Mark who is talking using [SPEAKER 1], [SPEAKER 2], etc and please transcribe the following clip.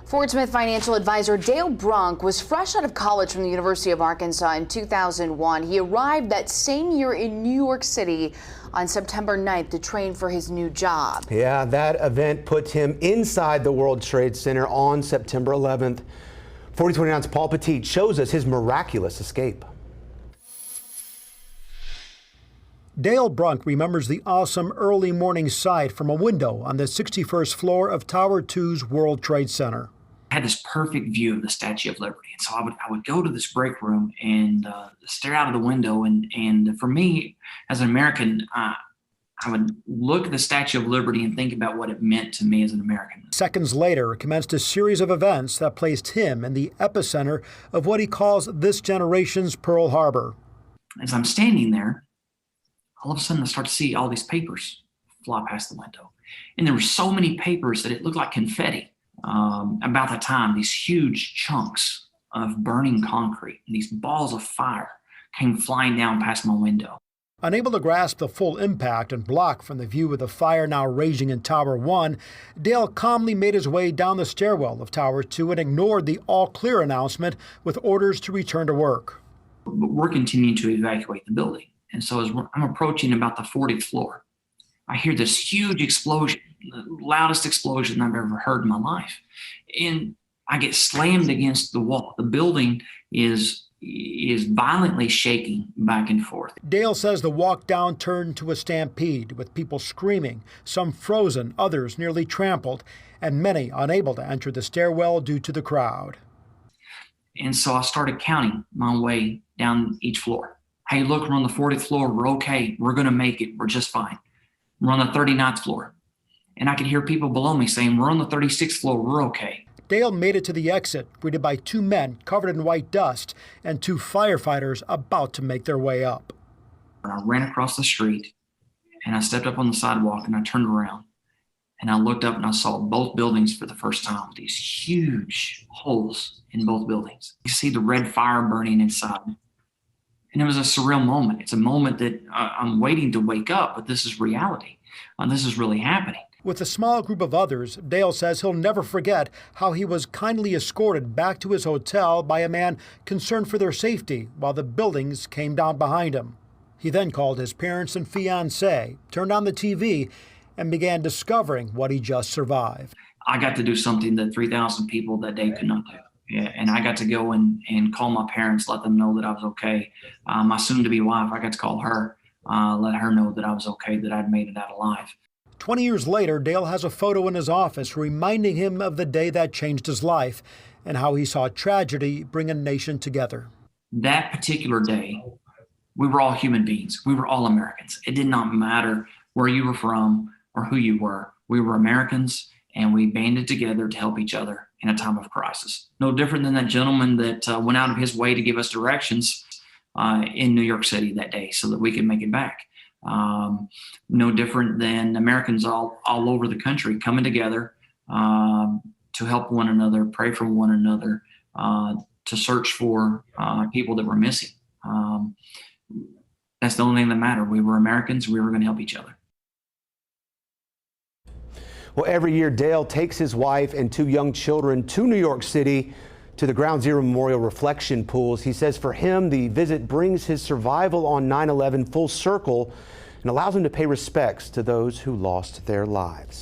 [SPEAKER 1] Fort Smith financial advisor Dale Brunk was fresh out of college from the University of Arkansas in 2001. He arrived that same year in New York City on September 9th to train for his new job.
[SPEAKER 2] Yeah, that event puts him inside the World Trade Center on September 11th. 4029's Paul Petit shows us his miraculous escape.
[SPEAKER 3] Dale Brunk remembers the awesome early morning sight from a window on the 61st floor of Tower 2's World Trade Center.
[SPEAKER 4] I had this perfect view of the Statue of Liberty. And so I would go to this break room and stare out of the window. And for me, as an American, I would look at the Statue of Liberty and think about what it meant to me as an American.
[SPEAKER 3] Seconds later, commenced a series of events that placed him in the epicenter of what he calls this generation's Pearl Harbor.
[SPEAKER 4] As I'm standing there, all of a sudden I start to see all these papers fly past the window. And there were so many papers that it looked like confetti. About that time, these huge chunks of burning concrete and these balls of fire came flying down past my window.
[SPEAKER 3] Unable to grasp the full impact and blocked from the view of the fire now raging in Tower 1, Dale calmly made his way down the stairwell of Tower 2 and ignored the all-clear announcement with orders to return to work.
[SPEAKER 4] But we're continuing to evacuate the building. And so as I'm approaching about the 40th floor, I hear this huge explosion, the loudest explosion I've ever heard in my life. And I get slammed against the wall. The building is violently shaking back and forth.
[SPEAKER 3] Dale says the walk down turned to a stampede with people screaming, some frozen, others nearly trampled, and many unable to enter the stairwell due to the crowd.
[SPEAKER 4] And so I started counting my way down each floor. Hey, look, we're on the 40th floor. We're okay. We're going to make it. We're just fine. We're on the 39th floor. And I could hear people below me saying, we're on the 36th floor. We're okay.
[SPEAKER 3] Dale made it to the exit, greeted by two men covered in white dust and two firefighters about to make their way up.
[SPEAKER 4] And I ran across the street and I stepped up on the sidewalk and I turned around and I looked up and I saw both buildings for the first time. These huge holes in both buildings. You see the red fire burning inside. And it was a surreal moment. It's a moment that I'm waiting to wake up, but this is reality. This is really happening.
[SPEAKER 3] With a small group of others, Dale says he'll never forget how he was kindly escorted back to his hotel by a man concerned for their safety while the buildings came down behind him. He then called his parents and fiancée, turned on the TV, and began discovering what he just survived.
[SPEAKER 4] I got to do something that 3,000 people that day could not do. Yeah, and I got to go and call my parents, let them know that I was okay. My soon-to-be wife, I got to call her, let her know that I was okay, that I'd made it out alive.
[SPEAKER 3] 20 years later, Dale has a photo in his office reminding him of the day that changed his life and how he saw tragedy bring a nation together.
[SPEAKER 4] That particular day, we were all human beings. We were all Americans. It did not matter where you were from or who you were. We were Americans, and we banded together to help each other in a time of crisis. No different than that gentleman that went out of his way to give us directions in New York City that day so that we could make it back. No different than Americans all over the country coming together to help one another, pray for one another, to search for people that were missing. That's the only thing that mattered. We were Americans. We were going to help each other.
[SPEAKER 2] Well, every year, Dale takes his wife and two young children to New York City to the Ground Zero Memorial Reflection Pools. He says for him, the visit brings his survival on 9/11 full circle and allows him to pay respects to those who lost their lives.